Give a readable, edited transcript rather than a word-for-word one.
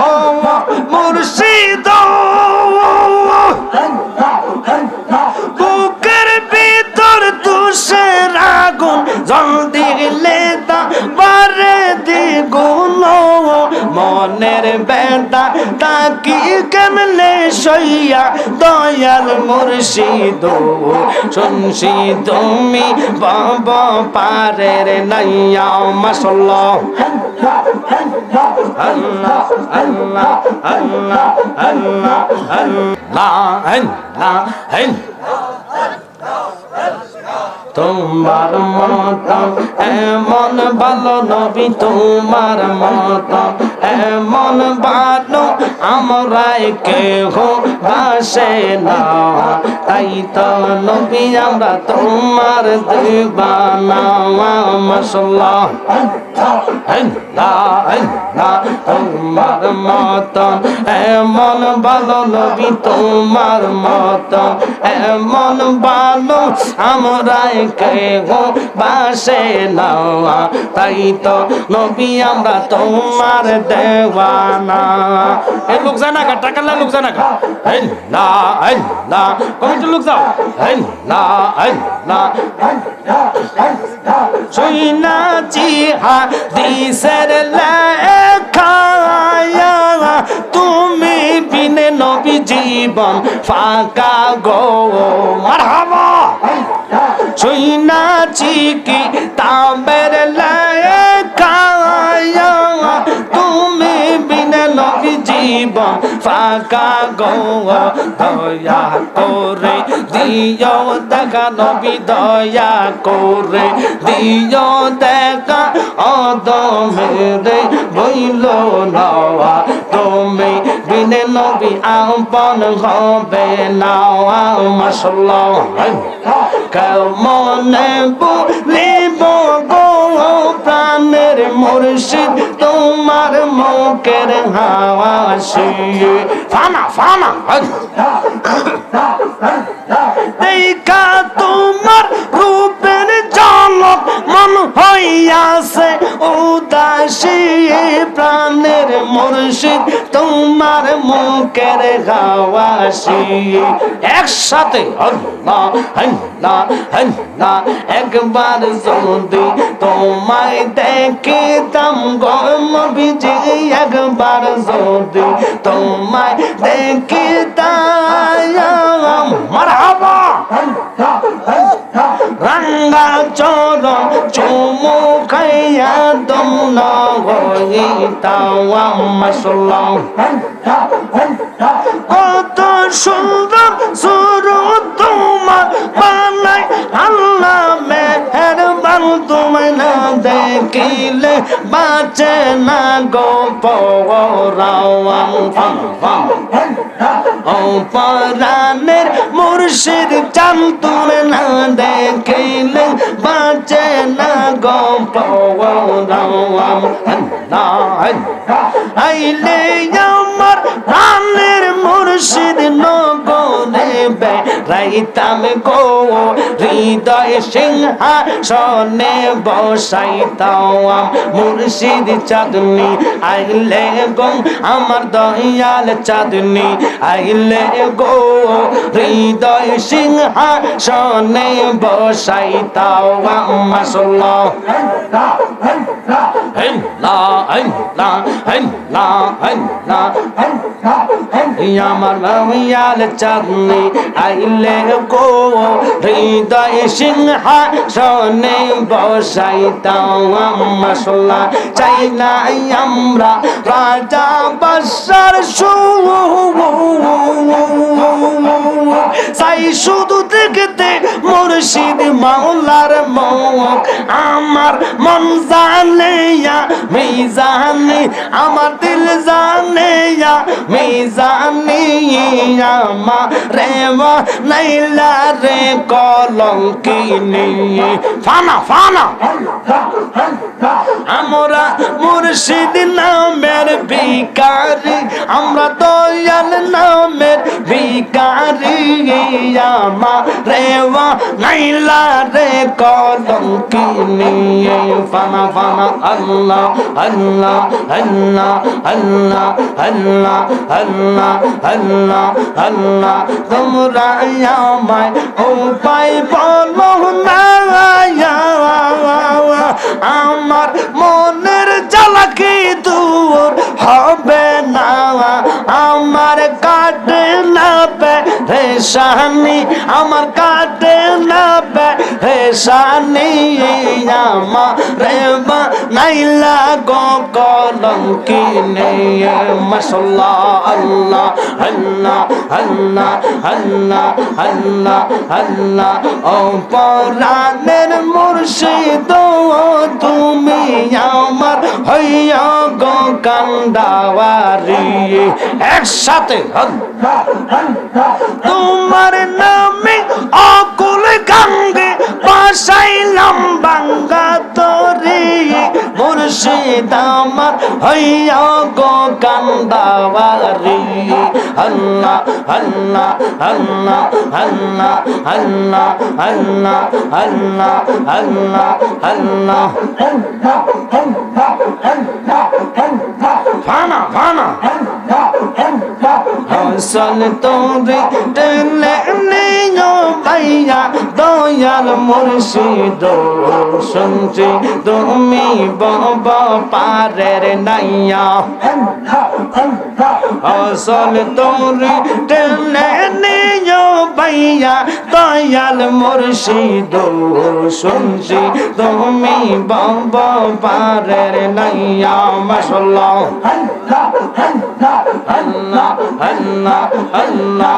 ও মুর্শিদ বুকের ভিতর তুষের আগুন জল দিলে তা বারে দ্বিগুণ মনের বেদা তাকি কেমনে সইয়া দয়াল মুর্শিদ শুনছি তুমি বাব পারের নাইয়া মাশাআল্লাহ আল্লাহ আল্লাহ আল্লাহ আল্লাহ আল্লাহ তোমার মতন এমন ভালো নবী তোমার মতন এমন ভালো আমরা কেহ বাসে না তাই তো নবী আমরা তোমার দিবানা মাশাআল্লাহ তোমার মতন এমন ভালো নবী তোমার মতন এমন ভালো আমরা কেহ বাসে না তাই তো নবী আমরা তোমার দেওয়ানা এ লোক যায় না টাকা লোক যায় না কমিটি লোক যাও শুনাছি হাদিসের লেখা তুমি বিনে নবী জীবন ফাঁকা গো মারহাবা শুনাছি কি তামের লেখা তুমি বিনে নবী জীবন ফাঁকা গো দয়া করে দিও দেখা নবী দয়া করে দিও দেখা অদমেরে বইল নওয়া তুমি বিনে নবী আপন হবে না মাশাআল্লাহ কেমনে বলিব গো প্রাণের মুর্শিদ তোমার মুখের হাওয়াসি ফানা ফানা দেখা তোমার রূপের ঝলক মন হইয়াছে উদাসী প্রাণের মুর্শিদ তোমার মুখের হাওয়াসি একসাথে আল্লাহ আল্লাহ আল্লাহ একবার যদি তোমায় দেখিতাম গো নবীজি একবার যদি তোমায় দেখিতাম মারহাবা রাঙ্গা চরণ চুমু খাইয়া দম না হইতাম মাশাআল্লাহ কত সুন্দর সুরত তোমার বানাই আল্লাহ মেহেরবান তোমায় না দেখিলে বাঁচে না গো পরাওয়ান ও পরাণের মুর্শিদ চান তুমি না দেখিলে বাঁচে না গো পরাওয়ান আইলে আমার প্রাণের মুর্শিদ নগরে বেড়াইতাম গো হৃদয় সিংহাসনে বসাইতাম মুর্শিদ চাঁদনি আইলে গো আমার দয়াল চাঁদনি আইলে গো হৃদয় সিংহাসনে বসাইতাম মাশাআল্লাহ আমার দয়াল চাঁদনি আইলে গো হৃদয় সিংহাসনে বসাইতাম মাশাআল্লাহ চাই না আমরা রাজা বাদশার চাই শুধু দেখতে মুর্শিদ মাওলার মুখ আমার মন জানে মিজানে আমার দিল জানে মিজানে আমার রে নাইলা রে কলঙ্কিনী ফানা ফানা আমরা মুর্শিদ নামের ভিখারি আমরা দয়াল নামের ভিখারি আমার রেওয়া নাইলা রে কলঙ্কিনী ফানা ফানা আল্লাহ আল্লাহ আল্লাহ আল্লাহ আল্লাহ আল্লাহ আল্লাহ আল্লাহ তোমরা আমায় উপায় বলো না আমার মনের জ্বালাকি দূর হবে না আমার কাটে না পেরেশানি আমার কাটে না পেরেশানি আমার রেবা নাইলা গো কলঙ্কিনী মাশাআল্লাহ আল্লাহ আল্লাহ আল্লাহ আল্লাহ আল্লাহ আল্লাহ ও পরাণের মুর্শিদ তুমি আমার হইয়া গো কান্দাওয়ারি একসাথে তোমার নামে অকুল গঙ্গে বাসাইলাম বাঙ্গা তরি মুর্শিদ আমার হইয়া গো কান্দাওয়ারি আল্লাহ আল্লাহ আল্লাহ আল্লাহ আল্লাহ আল্লাহ আল্লাহ আল্লাহ আল্লাহ ফানা ফানা হাসন তোরে টেনে নিও ভাইয়া দয়াল মুর্শিদ শুনছি তুমি বাবা পারের নাইয়া হাসন তোরে টেনে নিও ভাইয়া দয়াল মুর্শিদ শুনছি তুমি বাবা পারের নাইয়া মাশাআল্লাহ আল্লাহ আল্লাহ আল্লাহ